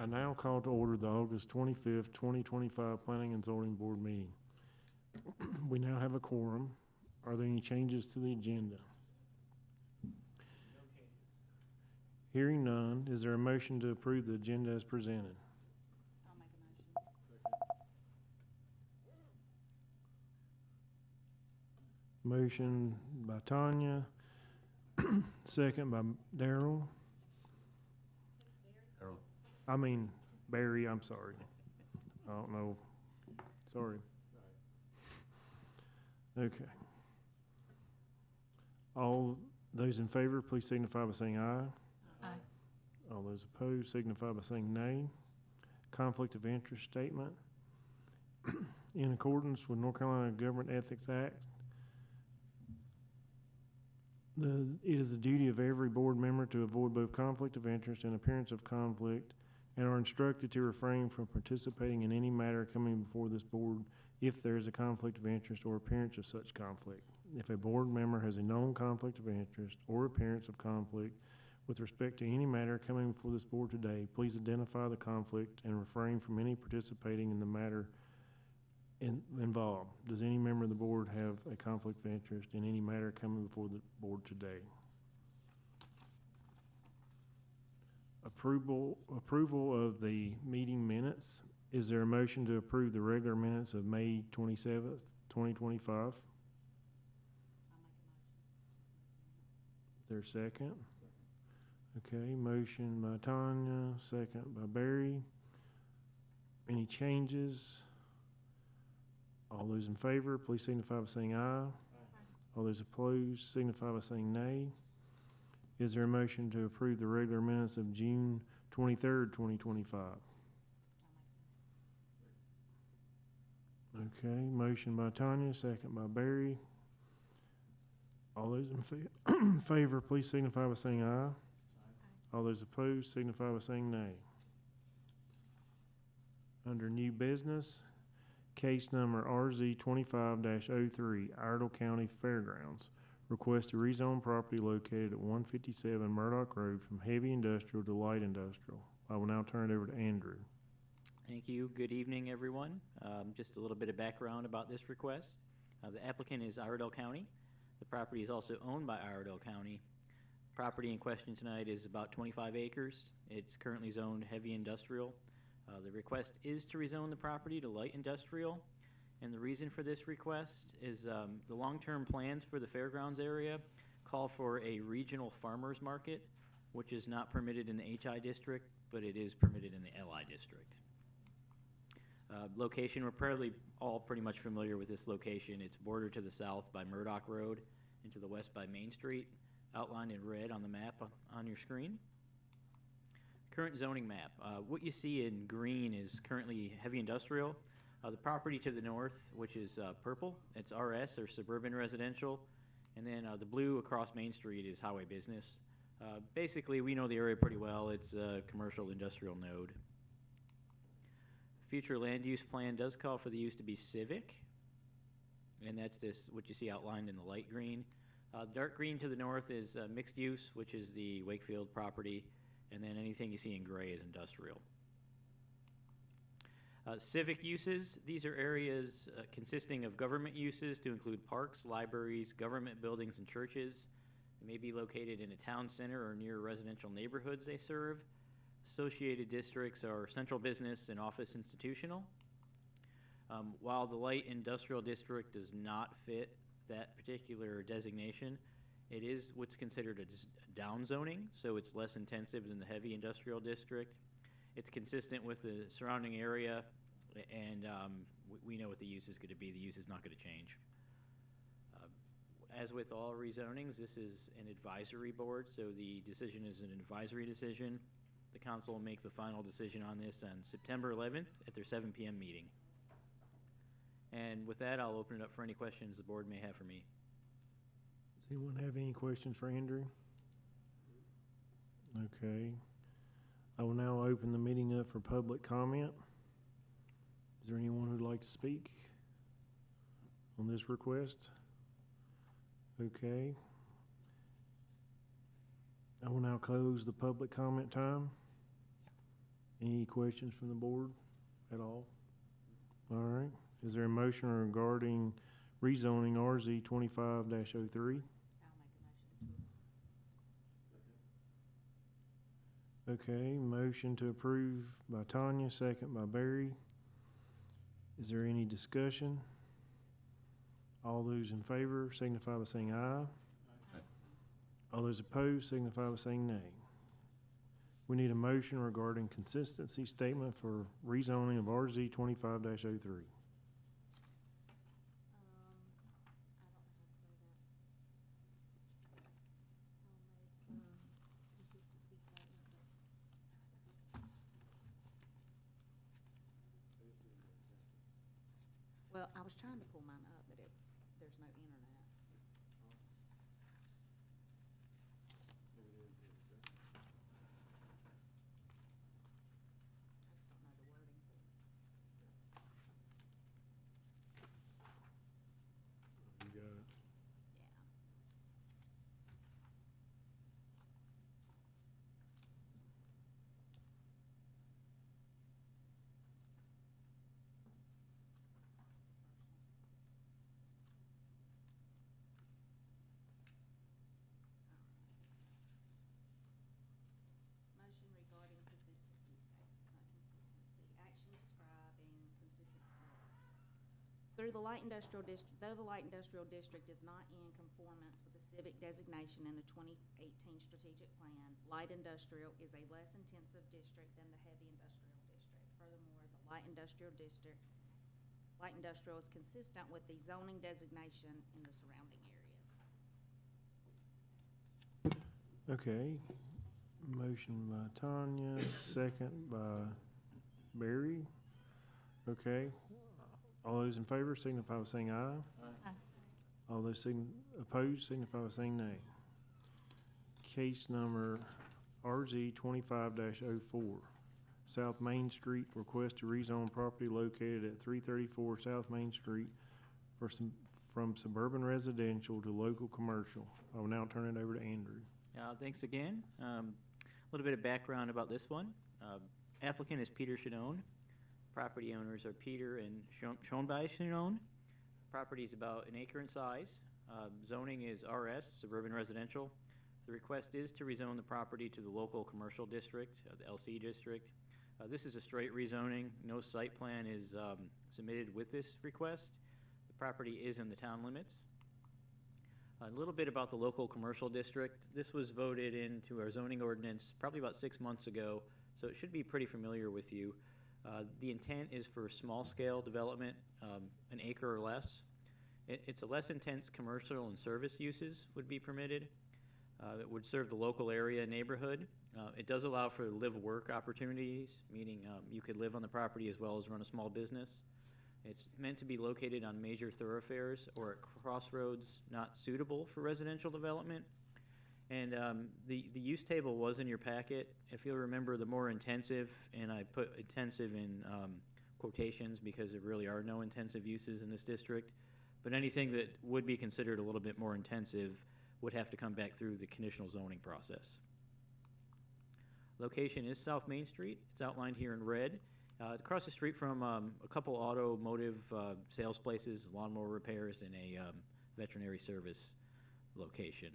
I now call to order the August 25th, 2025 Planning and Zoning Board meeting. We now have a quorum. Are there any changes to the agenda? No changes. Hearing none, is there a motion to approve the agenda as presented? I'll make a motion. Motion by Tanya, second by Daryl. Barry, I'm sorry. I don't know. Sorry. Okay. All those in favor, please signify by saying aye. Aye. All those opposed signify by saying nay. Conflict of interest statement. In accordance with North Carolina Government Ethics Act, it is the duty of every board member to avoid both conflict of interest and appearance of conflict, and are instructed to refrain from participating in any matter coming before this board if there is a conflict of interest or appearance of such conflict. If a board member has a known conflict of interest or appearance of conflict with respect to any matter coming before this board today, please identify the conflict and refrain from any participating in the matter involved. Does any member of the board have a conflict of interest in any matter coming before the board today? Approval of the meeting minutes. Is there a motion to approve the regular minutes of May 27th, 2025? Is there a second? Okay, motion by Tanya, second by Barry. Any changes? All those in favor, please signify by saying aye. All those opposed signify by saying nay. Is there a motion to approve the regular minutes of June 23rd, 2025? Okay, motion by Tanya, second by Barry. All those in favor, please signify by saying aye. All those opposed signify by saying nay. Under new business, case number RZ 25-03, Iredell County Fairgrounds. Request to rezone property located at 157 Murdoch Road from heavy industrial to light industrial. I will now turn it over to Andrew. Thank you. Good evening, everyone. Just a little bit of background about this request. The applicant is Iredell County. The property is also owned by Iredell County. Property in question tonight is about 25 acres. It's currently zoned heavy industrial. The request is to rezone the property to light industrial. And the reason for this request is the long-term plans for the fairgrounds area call for a regional farmers market, which is not permitted in the HI district, but it is permitted in the LI district. Location, we're probably all pretty much familiar with this location. It's bordered to the south by Murdoch Road and to the west by Main Street, outlined in red on the map on your screen. Current zoning map. What you see in green is currently heavy industrial. The property to the north, which is purple, it's RS, or suburban residential. And then the blue across Main Street is highway business. Basically, we know the area pretty well. It's a commercial industrial node. Future land use plan does call for the use to be civic. And that's what you see outlined in the light green. Dark green to the north is mixed use, which is the Wakefield property. And then anything you see in gray is industrial. Civic uses, these are areas consisting of government uses to include parks, libraries, government buildings, and churches. They may be located in a town center or near residential neighborhoods they serve. Associated districts are central business and office institutional. While the light industrial district does not fit that particular designation, it is what's considered a down zoning, so it's less intensive than the heavy industrial district. It's consistent with the surrounding area, and we know what the use is going to be. The use is not going to change. As with all rezonings, this is an advisory board, so the decision is an advisory decision. The council will make the final decision on this on September 11th at their 7 p.m. meeting. And with that, I'll open it up for any questions the board may have for me. Does anyone have any questions for Andrew? Okay. I will now open the meeting up for public comment. Is there anyone who'd like to speak on this request? Okay. I will now close the public comment time. Any questions from the board at all? All right. Is there a motion regarding rezoning RZ 25-03? I'll make a motion to Okay, motion to approve by Tanya, second by Barry. Is there any discussion? All those in favor signify by saying aye. All those opposed signify by saying nay. We need a motion regarding consistency statement for rezoning of RZ 25-03. I don't know how to say that. I'll make, consistency statement, well, I was trying to pull mine up, but there's no internet. I just don't know the wording for it. You got it. Yeah. Motion regarding consistency action describing though the light industrial district is not in conformance with the civic designation in the 2018 strategic plan, light industrial is a less intensive district than the heavy industrial district. Furthermore, the light industrial is consistent with the zoning designation in the surrounding areas. Okay, motion by Tanya, second by Barry. Okay, all those in favor signify by saying aye. Aye. All those opposed signify by saying nay. Case number RZ 25-04, South Main Street, request to rezone property located at 334 South Main Street from suburban residential to local commercial. I will now turn it over to Andrew. Thanks again. A little bit of background about this one. Applicant is Peter Chanone. Property owners are Peter and Schoenby Chanone. Property is about 1 acre in size. Zoning is RS, suburban residential. The request is to rezone the property to the local commercial district, the LC district. This is a straight rezoning. No site plan is submitted with this request. The property is in the town limits. A little bit about the local commercial district. This was voted into our zoning ordinance probably about 6 months ago, so it should be pretty familiar with you. The intent is for small-scale development, 1 acre or less. It's a less intense commercial and service uses would be permitted. It would serve the local area neighborhood. It does allow for live-work opportunities, meaning you could live on the property as well as run a small business. It's meant to be located on major thoroughfares or at crossroads not suitable for residential development. And the use table was in your packet. If you'll remember, the more intensive, and I put intensive in quotations because there really are no intensive uses in this district, but anything that would be considered a little bit more intensive would have to come back through the conditional zoning process. Location is South Main Street. It's outlined here in red. It's across the street from a couple automotive sales places, lawnmower repairs, and a veterinary service location.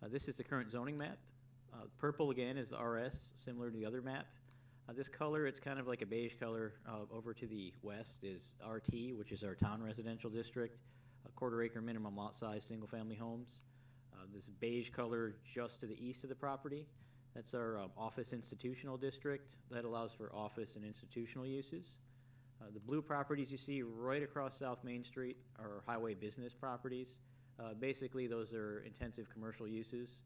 This is the current zoning map. Purple, again, is the RS, similar to the other map. This color, it's kind of like a beige color. Over to the west is RT, which is our town residential district, a 1/4 acre minimum lot size, single-family homes. This beige color just to the east of the property, that's our office institutional district. That allows for office and institutional uses. The blue properties you see right across South Main Street are highway business properties. Basically, those are intensive commercial uses.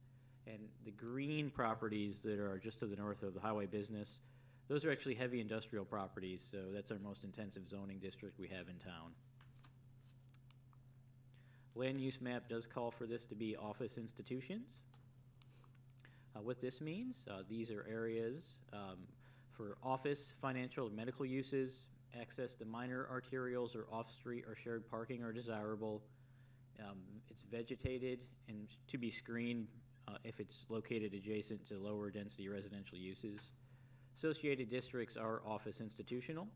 And the green properties that are just to the north of the highway business, those are actually heavy industrial properties, so that's our most intensive zoning district we have in town. Land use map does call for this to be office institutions. What this means, these are areas for office, financial, and medical uses. Access to minor arterials or off-street or shared parking are desirable. It's vegetated and to be screened if it's located adjacent to lower density residential uses. Associated districts are office institutional.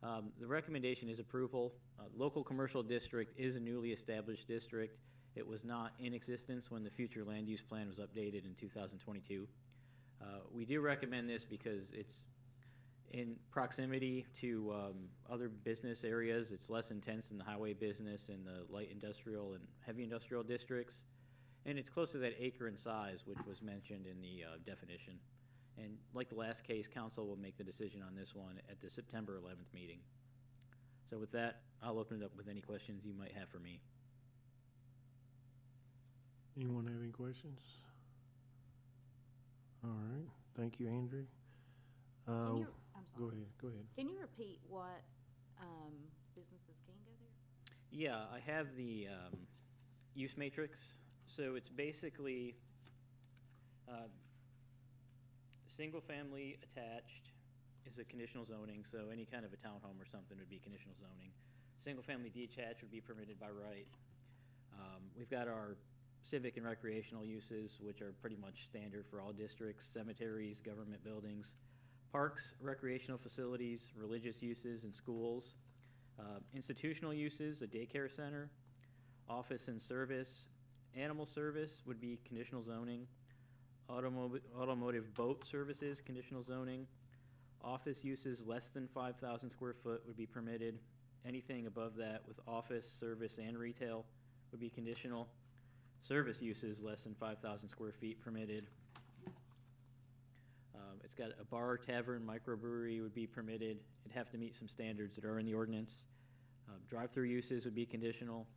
The recommendation is approval. Local commercial district is a newly established district. It was not in existence when the future land use plan was updated in 2022. We do recommend this because it's in proximity to other business areas. It's less intense than the highway business and the light industrial and heavy industrial districts. And it's close to that acre in size, which was mentioned in the definition. And like the last case, council will make the decision on this one at the September 11th meeting. So with that, I'll open it up with any questions you might have for me. Anyone have any questions? All right, thank you, Andrew. I'm sorry. Go ahead. Can you repeat what businesses can go there? Yeah, I have the use matrix. So it's basically single-family attached is a conditional zoning, so any kind of a townhome or something would be conditional zoning. Single-family detached would be permitted by right. We've got our civic and recreational uses, which are pretty much standard for all districts: cemeteries, government buildings, parks, recreational facilities, religious uses, and schools. Institutional uses, a daycare center, office and service, animal service would be conditional zoning. Automotive boat services, conditional zoning. Office uses less than 5,000 square foot would be permitted. Anything above that with office, service, and retail would be conditional. Service uses less than 5,000 square feet permitted. It's got a bar, tavern, microbrewery would be permitted. It'd have to meet some standards that are in the ordinance. Drive-through uses would be conditional.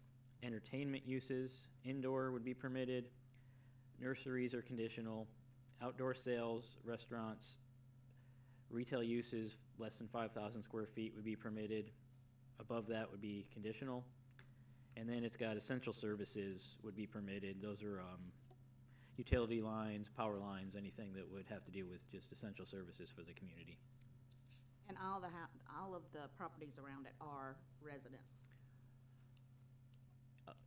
Entertainment uses, indoor would be permitted. Nurseries are conditional. Outdoor sales, restaurants, retail uses less than 5,000 square feet would be permitted. Above that would be conditional. And then it's got essential services would be permitted. Those are utility lines, power lines, anything that would have to do with just essential services for the community. And all of the properties around it are residents?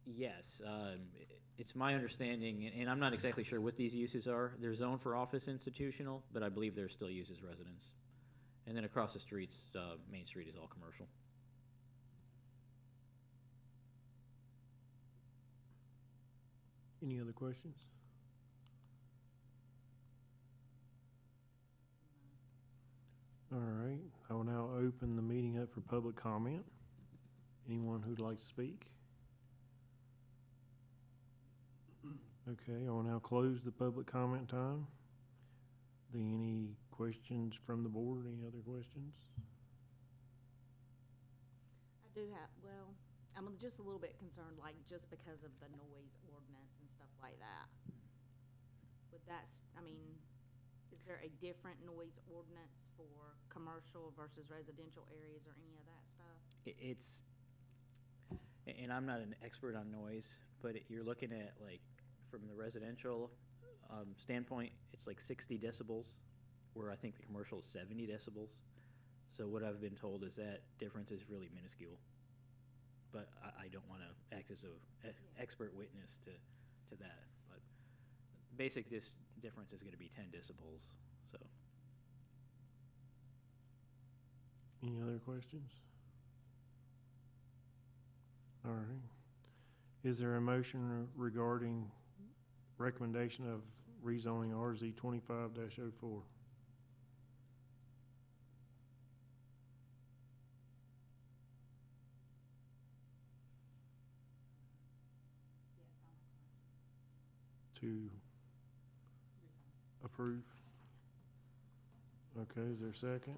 Yes, it's my understanding, and I'm not exactly sure what these uses are. They're zoned for office institutional, but I believe they're still used as residents. And then across the streets, Main Street is all commercial. Any other questions? All right, I will now open the meeting up for public comment. Anyone who'd like to speak? Okay, I will now close the public comment time. Any questions from the board? Any other questions? I do have, well, I'm just a little bit concerned, like, just because of the noise ordinance and stuff like that. Would that, I mean, is there a different noise ordinance for commercial versus residential areas or any of that stuff? It's, and I'm not an expert on noise, but you're looking at, like, from the residential standpoint, it's like 60 decibels, where I think the commercial is 70 decibels. So what I've been told is that difference is really minuscule. But I don't want to act as an expert witness to that. But basic difference is going to be 10 decibels. So. Any other questions? All right. Is there a motion regarding recommendation of rezoning RZ 25-04? To approve? Okay, is there a second?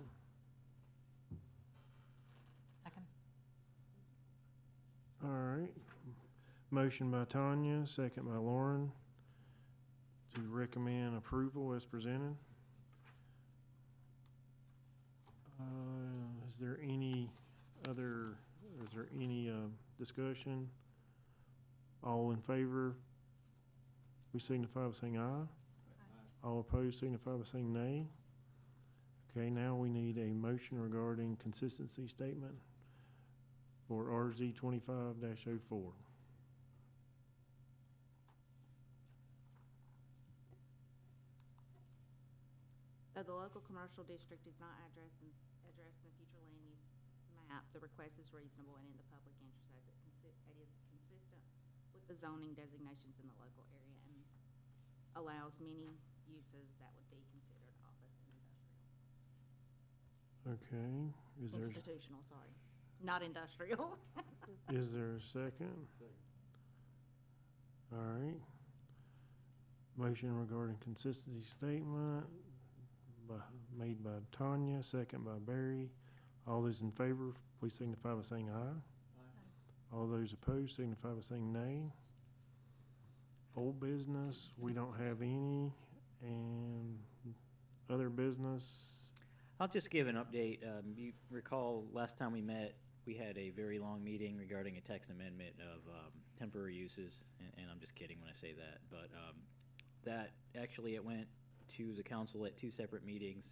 Second. All right. Motion by Tanya, second by Lauren, to recommend approval as presented. Is there any discussion? All in favor, we signify by saying aye. Aye. All opposed signify by saying nay. Okay, now we need a motion regarding consistency statement for RZ 25-04. Though the local commercial district is not addressed in the future land use map, the request is reasonable and in the public interest as it is consistent with the zoning designations in the local area and allows many uses that would be considered office and industrial. Okay, is there, Institutional, sorry, not industrial. is there a second? All right. Motion regarding consistency statement made by Tanya, second by Barry. All those in favor, please signify by saying aye. Aye. All those opposed signify by saying nay. Old business, we don't have any, and other business. I'll just give an update. You recall last time we met, we had a very long meeting regarding a text amendment of temporary uses, and I'm just kidding when I say that, but that actually it went to the council at 2 separate meetings.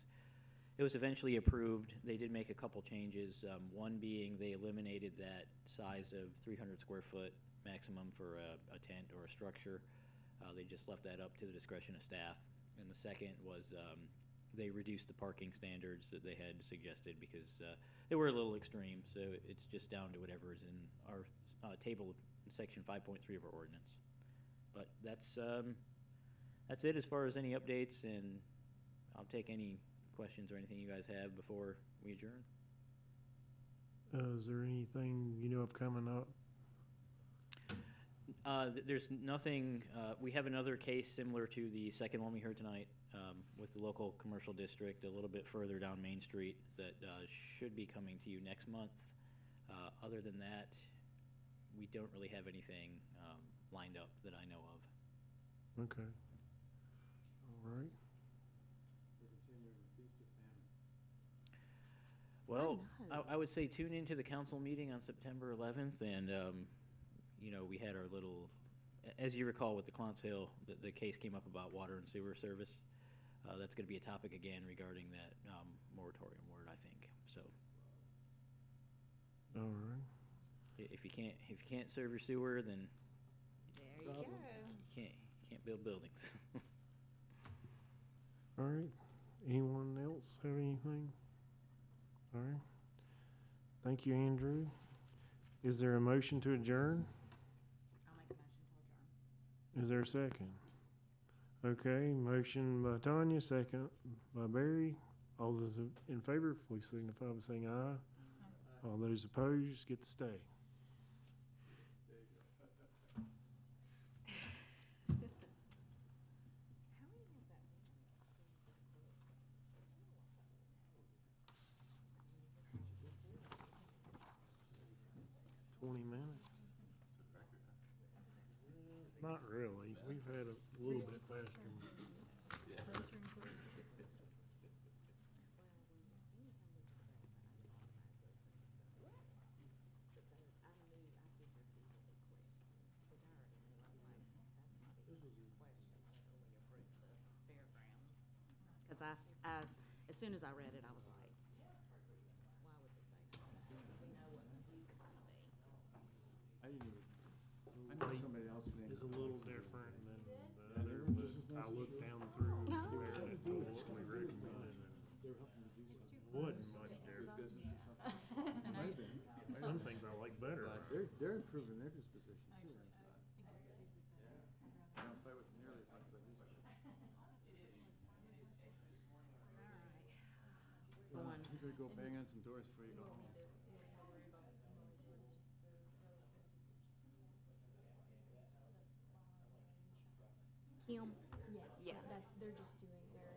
It was eventually approved. They did make a couple changes, one being they eliminated that size of 300 square foot maximum for a tent or a structure. They just left that up to the discretion of staff. And the second was they reduced the parking standards that they had suggested because they were a little extreme. So it's just down to whatever is in our table in section 5.3 of our ordinance. But that's it as far as any updates, and I'll take any questions or anything you guys have before we adjourn. Is there anything you know of coming up? There's nothing. We have another case similar to the second one we heard tonight with the local commercial district a little bit further down Main Street that should be coming to you next month. Other than that, we don't really have anything lined up that I know of. Okay. All right. Well, I would say tune into the council meeting on September 11th, and you know, we had our little, as you recall with the Clontz Hill, the case came up about water and sewer service. That's going to be a topic again regarding that moratorium word, I think. So. All right. If you can't serve your sewer, then There you go. you can't build buildings. All right. Anyone else have anything? All right. Thank you, Andrew. Is there a motion to adjourn? I'll make a motion to adjourn. Is there a second? Okay, motion by Tanya, second by Barry. All those in favor, please signify by saying aye. All those opposed get to stay. How many has that been? 20 minutes? Not really. We've had a little bit faster. Because as soon as I read it, I was like, why would they say no? We know what the use it's gonna be. I didn't even, I know somebody else named. It's a little different than the other, but I looked down through there and it told us we recommended and wasn't much different. Business or something. Might have been. Some things I like better. They're improving their disposition too inside. I don't fight with them nearly as much as I used to. Going. You could go bang on some doors before you go home. Kim? Yes, Yeah. they're just doing extensions.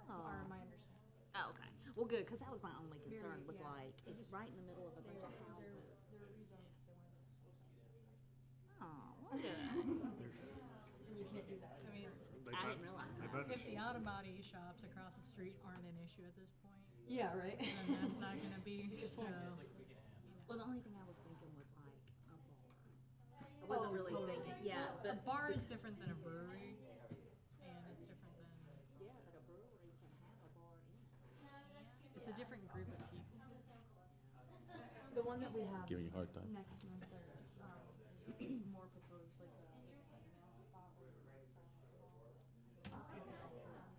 Oh. Are my understanding. Oh, okay. Well, good, because that was my only concern, was yeah. like, it's right in the middle of a bunch of They're houses. rezoned because they wanted to sell Oh, well, good. And you can't do that. I mean, I didn't realize that. if the auto body shops across the street aren't an issue at this point, Yeah, right. then that's not gonna be, so. Well, the only thing I was thinking was like a bar. I wasn't really totally. thinking, yeah, A but. bar is different than a brewery, and it's different than, Yeah, but a brewery can have a bar in it. it's a different group of people. The one that we have Giving you a hard time. next month is more proposed, like a spot where we sell alcohol.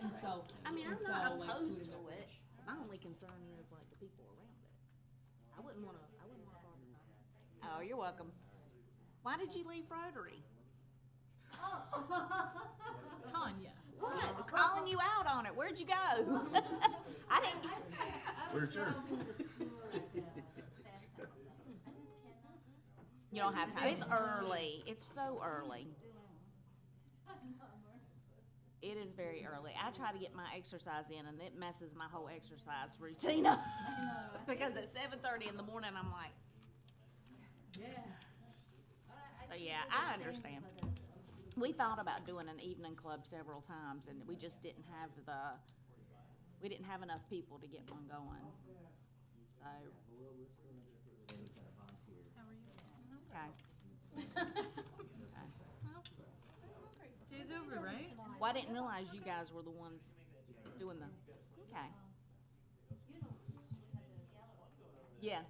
And so. I mean, I'm and not so, like, opposed putting to up it. with- My only concern is like the people around it. I wouldn't wanna bother them. Oh, you're welcome. Why did you leave Rotary? Tanya. What? Calling you out on it. Where'd you go? I didn't. Where's yours? You don't have time. It's early. It's so early. It is very early. I try to get my exercise in, and it messes my whole exercise routine up. Because at 7:30 in the morning, I'm like, Yeah. so yeah, I understand. We thought about doing an evening club several times, and we just didn't have enough people to get one going. So, How are you? okay. Day's over, right? Well, I didn't realize you guys were the ones doing the, okay. Yeah,